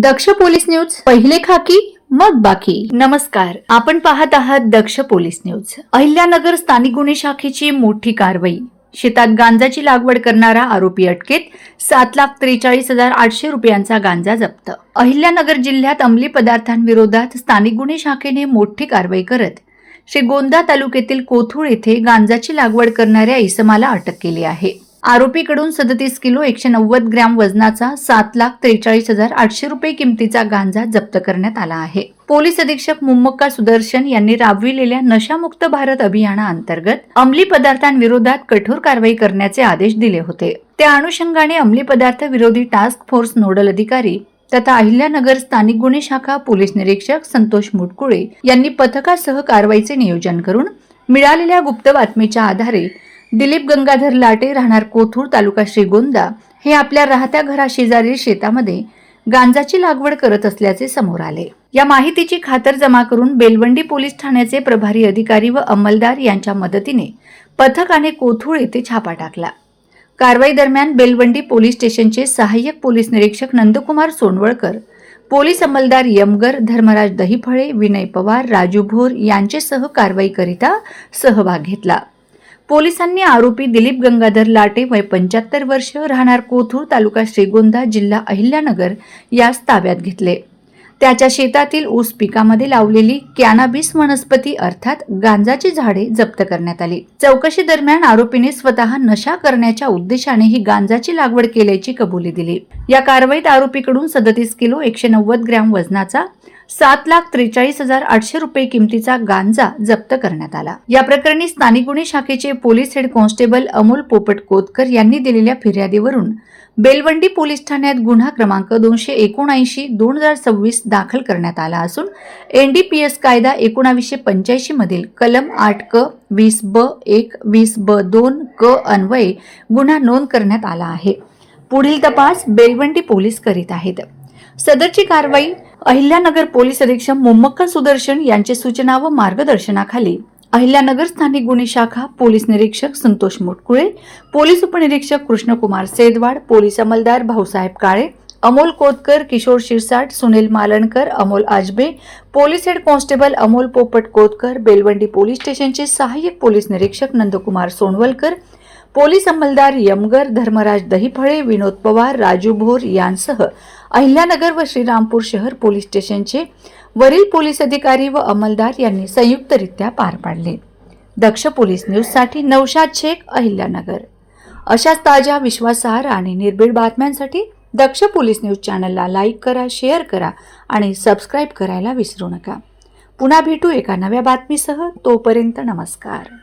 दक्ष police news, पहिले खाकी मग बाकी. नमस्कार, आपण पाहत आहात दक्ष पोलीस न्यूज. अहिल्यानगर स्थानिक गुन्हे शाखेची मोठी कारवाई. शेतात गांजाची लागवड करणारा आरोपी अटकेत. 7,43,800 रुपयांचा गांजा जप्त. अहिल्यानगर जिल्ह्यात अंमली पदार्थांविरोधात स्थानिक गुन्हे शाखेने मोठी कारवाई करत श्रीगोंदा तालुक्यातील कोथरूड येथे गांजाची लागवड करणाऱ्या इसमाला अटक केली आहे. आरोपीकडून 37 किलो 190 ग्रॅम वजनाचा 7,43,800 रुपये किमतीचा गांजा जप्त करण्यात आला आहे. पोलीस अधीक्षक मुम्मक्का सुदर्शन यांनी राबविलेल्या नशामुक्त भारत अभियानाअंतर्गत अंमली पदार्थांविरोधात कठोर कारवाई करण्याचे आदेश दिले होते. त्या अनुषंगाने अंमली पदार्थ विरोधी टास्क फोर्स नोडल अधिकारी तथा अहिल्यानगर स्थानिक गुन्हे शाखा पोलीस निरीक्षक संतोष मुटकुळे यांनी पथकासह कारवाईचे नियोजन करून मिळालेल्या गुप्त बातमीच्या आधारे दिलीप गंगाधर लाटे राहणार कोथरूड तालुका श्रीगोंदा हे आपल्या राहत्या घराशेजारील शेतामध्ये गांजाची लागवड करत असल्याचे समोर आले. या माहितीची खातरजमा करून बेलवंडी पोलीस ठाण्याचे प्रभारी अधिकारी व अंमलदार यांच्या मदतीने पथकाने कोथरूड येथे छापा टाकला. कारवाई दरम्यान बेलवंडी पोलीस स्टेशनचे सहाय्यक पोलीस निरीक्षक नंदकुमार सोनवळकर, पोलीस अंमलदार यमगर, धर्मराज दहीफळे, विनय पवार, राजू भोर यांचेसह कारवाईकरिता सहभाग घेतला. पोलिसांनी आरोपी दिलीप गंगाधर लाटे वय 75 वर्ष राहणार कोथरूड तालुका श्रीगोंदा जिल्हा अहिल्यानगर यास ताब्यात घेतले. त्याच्या शेतातील ऊस पिकामध्ये लावलेली कॅनाबिस वनस्पती अर्थात गांजाची झाडे जप्त करण्यात आली. चौकशी दरम्यान आरोपीने स्वतः नशा करण्याच्या उद्देशाने ही गांजाची लागवड केल्याची कबुली दिली. या कारवाईत आरोपीकडून 37 किलो 190 ग्रॅम वजनाचा 7,43,800 रुपये किमतीचा गांजा जप्त करण्यात आला. या प्रकरणी स्थानिक गुन्हे शाखेचे police head constable Amol Popat Kotkar यांनी दिलेल्या फिर्यादीवरून बेलवंडी पोलीस ठाण्यात गुन्हा क्रमांक 279/2026 दाखल करण्यात आला असून NDPS कायदा 1985 मधील कलम 8 क 20 ब 1 20 ब 2 क अन्वये गुन्हा नोंद करण्यात आला आहे. पुढील तपास बेलवंडी पोलीस करीत आहेत. सदरची कारवाई अहिल्यानगर पोलीस अधीक्षक मुम्मक्का सुदर्शन यांच्या सूचना व मार्गदर्शनाखाली अहिल्यानगर स्थानिक गुन्हे शाखा पोलीस निरीक्षक संतोष मुटकुळे, पोलीस उपनिरीक्षक कृष्णकुमार सेदवाड, पोलीस अंमलदार Bhausaheb Kale, Amol Kotkar, Kishor Shirsat, Sunil Malankar, Amol Ajabe, police head constable Amol Popat Kotkar, Belwandi police स्टेशनचे सहाय्यक पोलीस निरीक्षक नंदकुमार सोनवलकर, पोलीस अंमलदार यमगर, धर्मराज दहीफळे, विनोद पवार, राजू भोर यांसह अहिल्यानगर व श्रीरामपूर शहर पोलीस स्टेशनचे वरील पोलीस अधिकारी व अंमलदार यांनी संयुक्तरित्या पार पाडले. दक्ष पोलीस न्यूज साठी नौशाद शेख, अहिल्यानगर. अशाच ताज्या, विश्वासार्ह आणि निर्भीड बातम्यांसाठी दक्ष पोलीस न्यूज चॅनलला लाईक करा, शेअर करा आणि सबस्क्राईब करायला विसरू नका. पुन्हा भेटू एका नव्या बातमीसह. तोपर्यंत नमस्कार.